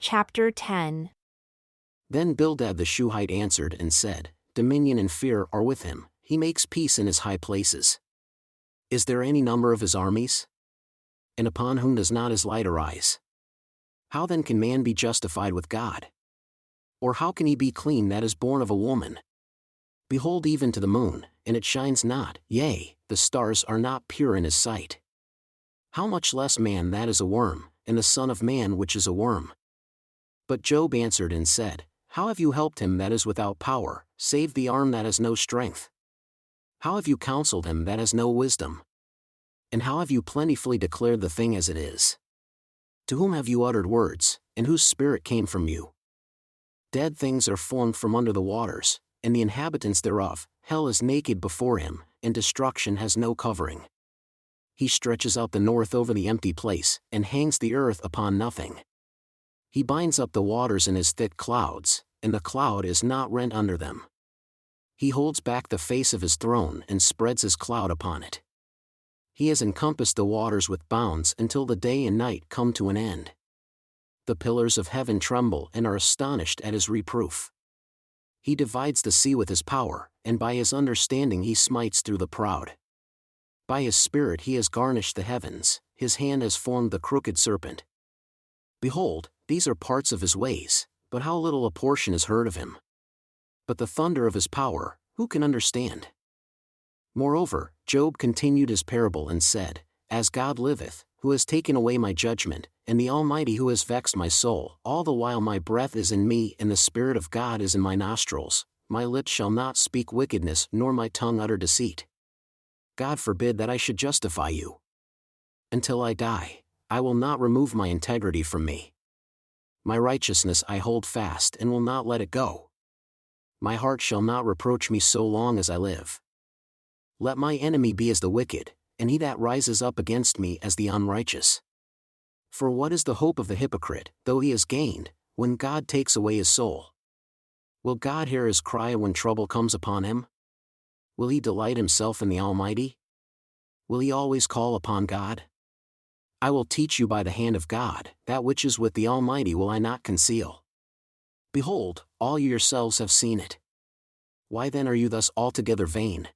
Chapter 10. Then Bildad the Shuhite answered and said, Dominion and fear are with him, he makes peace in his high places. Is there any number of his armies? And upon whom does not his light arise? How then can man be justified with God? Or how can he be clean that is born of a woman? Behold, even to the moon, and it shines not, yea, the stars are not pure in his sight. How much less man that is a worm, and the Son of Man which is a worm? But Job answered and said, How have you helped him that is without power, saved the arm that has no strength? How have you counseled him that has no wisdom? And how have you plentifully declared the thing as it is? To whom have you uttered words, and whose spirit came from you? Dead things are formed from under the waters, and the inhabitants thereof, hell is naked before him, and destruction has no covering. He stretches out the north over the empty place, and hangs the earth upon nothing. He binds up the waters in his thick clouds, and the cloud is not rent under them. He holds back the face of his throne and spreads his cloud upon it. He has encompassed the waters with bounds until the day and night come to an end. The pillars of heaven tremble and are astonished at his reproof. He divides the sea with his power, and by his understanding he smites through the proud. By his spirit he has garnished the heavens, his hand has formed the crooked serpent. Behold, these are parts of his ways, but how little a portion is heard of him. But the thunder of his power, who can understand? Moreover, Job continued his parable and said, As God liveth, who has taken away my judgment, and the Almighty who has vexed my soul, all the while my breath is in me and the Spirit of God is in my nostrils, my lips shall not speak wickedness nor my tongue utter deceit. God forbid that I should justify you. Until I die, I will not remove my integrity from me. My righteousness I hold fast and will not let it go. My heart shall not reproach me so long as I live. Let my enemy be as the wicked, and he that rises up against me as the unrighteous. For what is the hope of the hypocrite, though he has gained, when God takes away his soul? Will God hear his cry when trouble comes upon him? Will he delight himself in the Almighty? Will he always call upon God? I will teach you by the hand of God, that which is with the Almighty will I not conceal. Behold, all you yourselves have seen it. Why then are you thus altogether vain?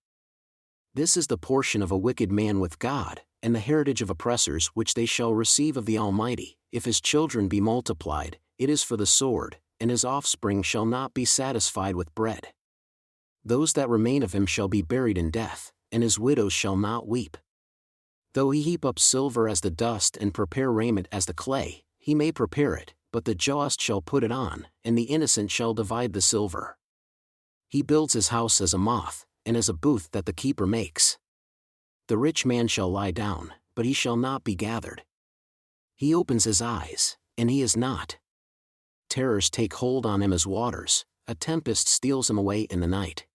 This is the portion of a wicked man with God, and the heritage of oppressors which they shall receive of the Almighty. If his children be multiplied, it is for the sword, and his offspring shall not be satisfied with bread. Those that remain of him shall be buried in death, and his widows shall not weep. Though he heap up silver as the dust and prepare raiment as the clay, he may prepare it, but the just shall put it on, and the innocent shall divide the silver. He builds his house as a moth, and as a booth that the keeper makes. The rich man shall lie down, but he shall not be gathered. He opens his eyes, and he is not. Terrors take hold on him as waters, a tempest steals him away in the night.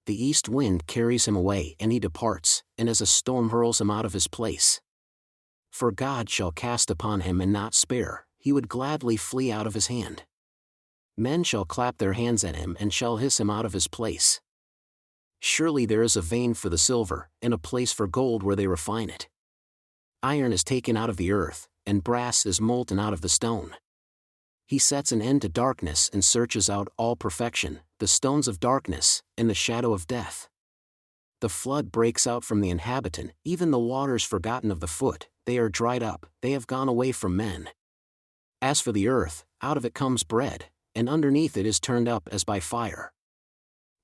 The east wind carries him away and he departs, and as a storm hurls him out of his place. For God shall cast upon him and not spare, he would gladly flee out of his hand. Men shall clap their hands at him and shall hiss him out of his place. Surely there is a vein for the silver, and a place for gold where they refine it. Iron is taken out of the earth, and brass is molten out of the stone. He sets an end to darkness and searches out all perfection, the stones of darkness, and the shadow of death. The flood breaks out from the inhabitant, even the waters forgotten of the foot, they are dried up, they have gone away from men. As for the earth, out of it comes bread, and underneath it is turned up as by fire.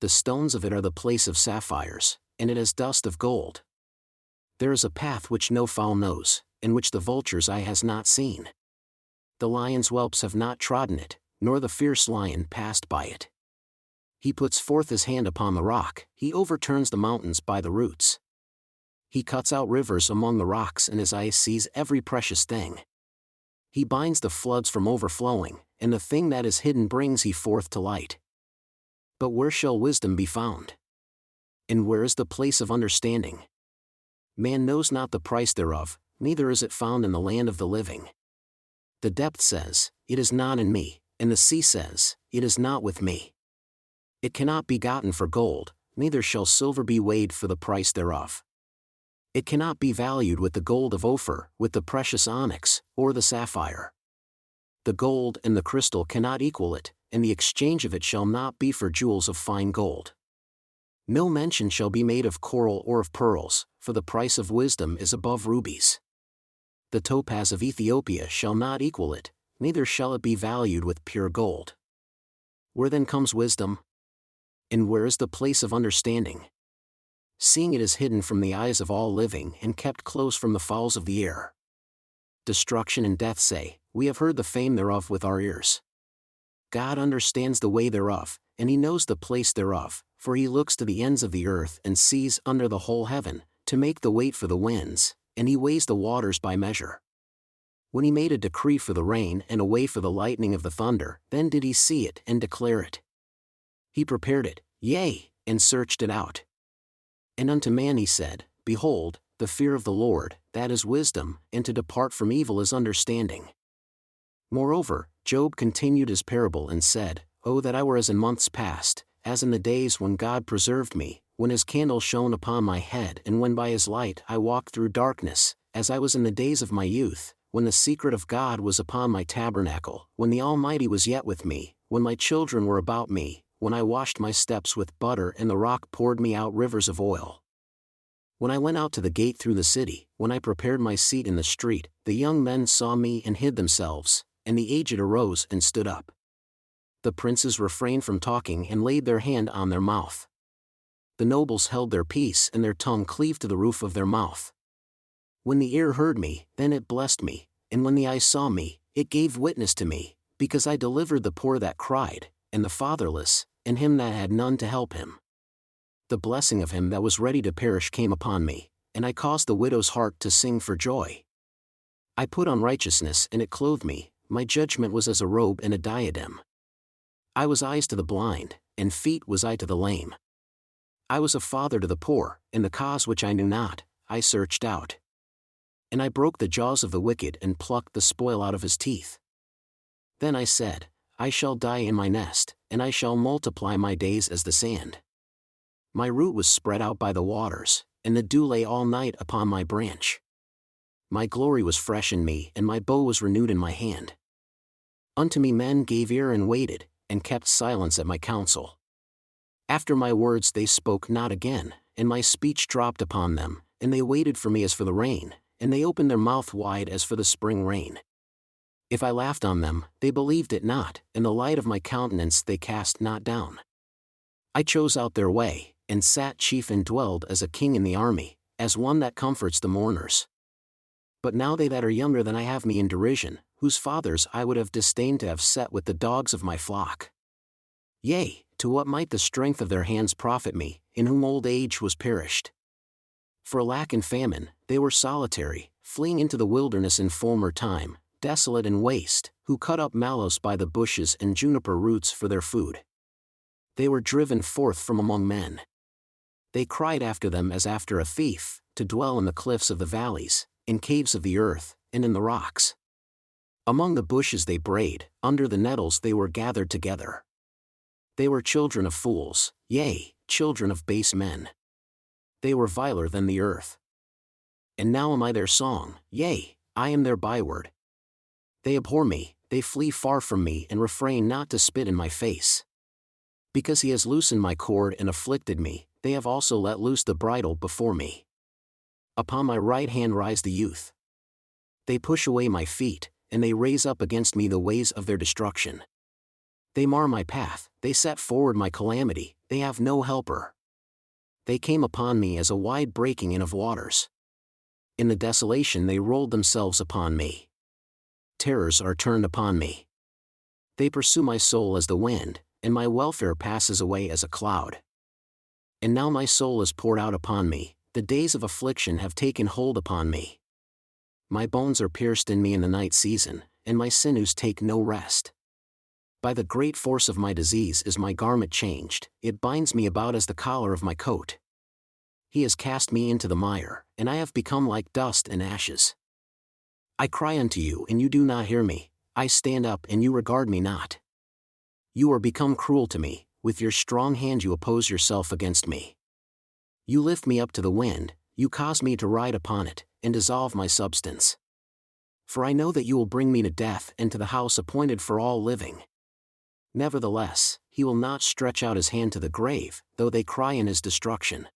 The stones of it are the place of sapphires, and it has dust of gold. There is a path which no fowl knows, and which the vulture's eye has not seen. The lion's whelps have not trodden it, nor the fierce lion passed by it. He puts forth his hand upon the rock, he overturns the mountains by the roots. He cuts out rivers among the rocks and his eye sees every precious thing. He binds the floods from overflowing, and the thing that is hidden brings he forth to light. But where shall wisdom be found? And where is the place of understanding? Man knows not the price thereof, neither is it found in the land of the living. The depth says, It is not in me, and the sea says, It is not with me. It cannot be gotten for gold, neither shall silver be weighed for the price thereof. It cannot be valued with the gold of Ophir, with the precious onyx, or the sapphire. The gold and the crystal cannot equal it, and the exchange of it shall not be for jewels of fine gold. No mention shall be made of coral or of pearls, for the price of wisdom is above rubies. The topaz of Ethiopia shall not equal it, neither shall it be valued with pure gold. Where then comes wisdom? And where is the place of understanding? Seeing it is hidden from the eyes of all living and kept close from the fowls of the air. Destruction and death say, we have heard the fame thereof with our ears. God understands the way thereof, and he knows the place thereof, for he looks to the ends of the earth and sees under the whole heaven, to make the weight for the winds, and he weighs the waters by measure. When he made a decree for the rain and a way for the lightning of the thunder, then did he see it and declare it. He prepared it, yea, and searched it out. And unto man he said, Behold, the fear of the Lord, that is wisdom, and to depart from evil is understanding. Moreover, Job continued his parable and said, O that I were as in months past, as in the days when God preserved me, when his candle shone upon my head and when by his light I walked through darkness, as I was in the days of my youth, when the secret of God was upon my tabernacle, when the Almighty was yet with me, when my children were about me, when I washed my steps with butter and the rock poured me out rivers of oil. When I went out to the gate through the city, when I prepared my seat in the street, the young men saw me and hid themselves, and the aged arose and stood up. The princes refrained from talking and laid their hand on their mouth. The nobles held their peace and their tongue cleaved to the roof of their mouth. When the ear heard me, then it blessed me, and when the eye saw me, it gave witness to me, because I delivered the poor that cried, and the fatherless, and him that had none to help him. The blessing of him that was ready to perish came upon me, and I caused the widow's heart to sing for joy. I put on righteousness and it clothed me, my judgment was as a robe and a diadem. I was eyes to the blind, and feet was I to the lame. I was a father to the poor, and the cause which I knew not, I searched out. And I broke the jaws of the wicked and plucked the spoil out of his teeth. Then I said, I shall die in my nest, and I shall multiply my days as the sand. My root was spread out by the waters, and the dew lay all night upon my branch. My glory was fresh in me, and my bow was renewed in my hand. Unto me men gave ear and waited, and kept silence at my counsel. After my words they spoke not again, and my speech dropped upon them, and they waited for me as for the rain, and they opened their mouth wide as for the spring rain. If I laughed on them, they believed it not, and the light of my countenance they cast not down. I chose out their way, and sat chief and dwelled as a king in the army, as one that comforts the mourners. But now they that are younger than I have me in derision, whose fathers I would have disdained to have set with the dogs of my flock. Yea, to what might the strength of their hands profit me, in whom old age was perished? For lack and famine, they were solitary, fleeing into the wilderness in former time, desolate and waste, who cut up mallows by the bushes and juniper roots for their food. They were driven forth from among men. They cried after them as after a thief, to dwell in the cliffs of the valleys, in caves of the earth, and in the rocks. Among the bushes they brayed, under the nettles they were gathered together. They were children of fools, yea, children of base men. They were viler than the earth. And now am I their song, yea, I am their byword. They abhor me, they flee far from me and refrain not to spit in my face. Because he has loosened my cord and afflicted me, they have also let loose the bridle before me. Upon my right hand rise the youth. They push away my feet, and they raise up against me the ways of their destruction. They mar my path, they set forward my calamity, they have no helper. They came upon me as a wide breaking in of waters. In the desolation they rolled themselves upon me. Terrors are turned upon me. They pursue my soul as the wind, and my welfare passes away as a cloud. And now my soul is poured out upon me, the days of affliction have taken hold upon me. My bones are pierced in me in the night season, and my sinews take no rest. By the great force of my disease is my garment changed, it binds me about as the collar of my coat. He has cast me into the mire, and I have become like dust and ashes. I cry unto you and you do not hear me, I stand up and you regard me not. You are become cruel to me, with your strong hand you oppose yourself against me. You lift me up to the wind, you cause me to ride upon it, and dissolve my substance. For I know that you will bring me to death and to the house appointed for all living. Nevertheless, he will not stretch out his hand to the grave, though they cry in his destruction.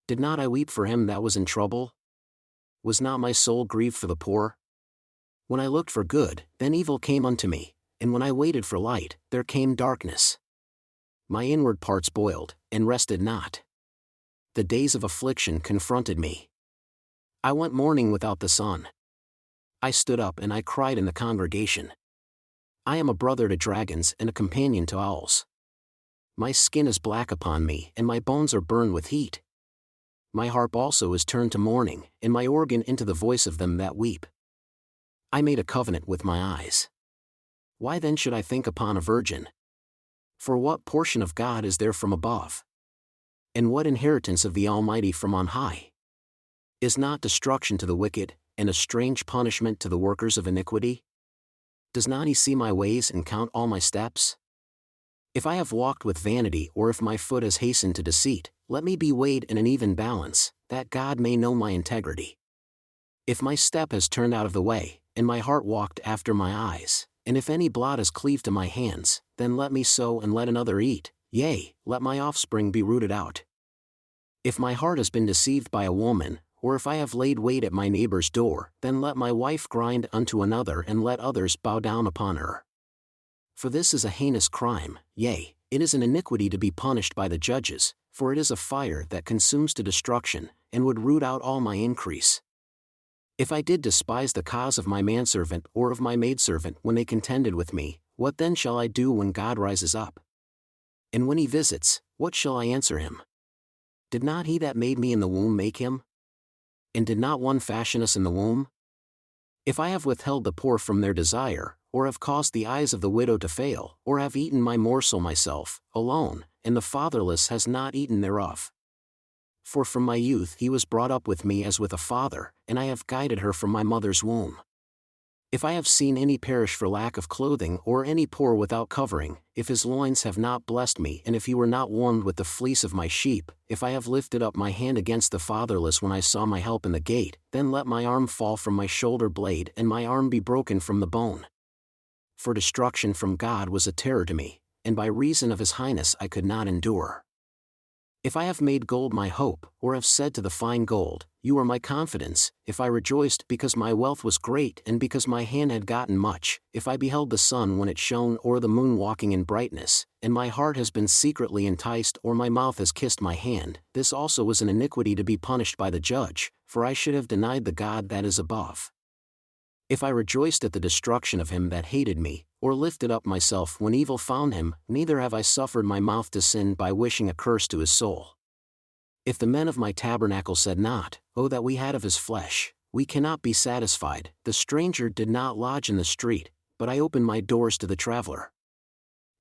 Did not I weep for him that was in trouble? Was not my soul grieved for the poor? When I looked for good, then evil came unto me, and when I waited for light, there came darkness. My inward parts boiled, and rested not. The days of affliction confronted me. I went mourning without the sun. I stood up and I cried in the congregation. I am a brother to dragons and a companion to owls. My skin is black upon me, and my bones are burned with heat. My harp also is turned to mourning, and my organ into the voice of them that weep. I made a covenant with my eyes. Why then should I think upon a virgin? For what portion of God is there from above? And what inheritance of the Almighty from on high? Is not destruction to the wicked, and a strange punishment to the workers of iniquity? Does not he see my ways and count all my steps? If I have walked with vanity, or if my foot has hastened to deceit, let me be weighed in an even balance, that God may know my integrity. If my step has turned out of the way, and my heart walked after my eyes, and if any blot has cleaved to my hands, then let me sow and let another eat, yea, let my offspring be rooted out. If my heart has been deceived by a woman, or if I have laid wait at my neighbor's door, then let my wife grind unto another and let others bow down upon her. For this is a heinous crime, yea, it is an iniquity to be punished by the judges, for it is a fire that consumes to destruction, and would root out all my increase. If I did despise the cause of my manservant or of my maidservant when they contended with me, what then shall I do when God rises up? And when he visits, what shall I answer him? Did not he that made me in the womb make him? And did not one fashion us in the womb? If I have withheld the poor from their desire, or have caused the eyes of the widow to fail, or have eaten my morsel myself, alone, and the fatherless has not eaten thereof. For from my youth he was brought up with me as with a father, and I have guided her from my mother's womb. If I have seen any perish for lack of clothing, or any poor without covering, if his loins have not blessed me, and if he were not warmed with the fleece of my sheep, if I have lifted up my hand against the fatherless when I saw my help in the gate, then let my arm fall from my shoulder blade and my arm be broken from the bone. For destruction from God was a terror to me, and by reason of his highness I could not endure. If I have made gold my hope, or have said to the fine gold, you are my confidence, if I rejoiced because my wealth was great and because my hand had gotten much, if I beheld the sun when it shone or the moon walking in brightness, and my heart has been secretly enticed or my mouth has kissed my hand, this also was an iniquity to be punished by the judge, for I should have denied the God that is above. If I rejoiced at the destruction of him that hated me, or lifted up myself when evil found him, neither have I suffered my mouth to sin by wishing a curse to his soul. If the men of my tabernacle said not, O that we had of his flesh, we cannot be satisfied, the stranger did not lodge in the street, but I opened my doors to the traveler.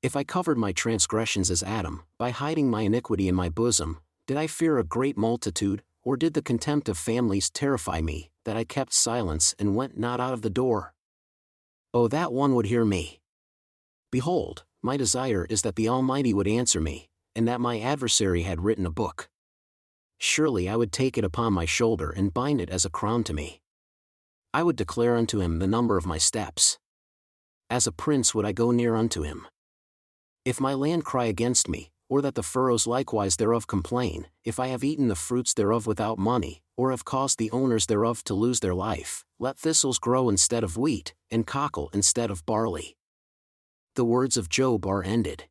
If I covered my transgressions as Adam, by hiding my iniquity in my bosom, did I fear a great multitude, or did the contempt of families terrify me, that I kept silence and went not out of the door? Oh, that one would hear me! Behold, my desire is that the Almighty would answer me, and that my adversary had written a book. Surely I would take it upon my shoulder and bind it as a crown to me. I would declare unto him the number of my steps. As a prince would I go near unto him. If my land cry against me, or that the furrows likewise thereof complain, if I have eaten the fruits thereof without money, or have caused the owners thereof to lose their life, let thistles grow instead of wheat, and cockle instead of barley. The words of Job are ended.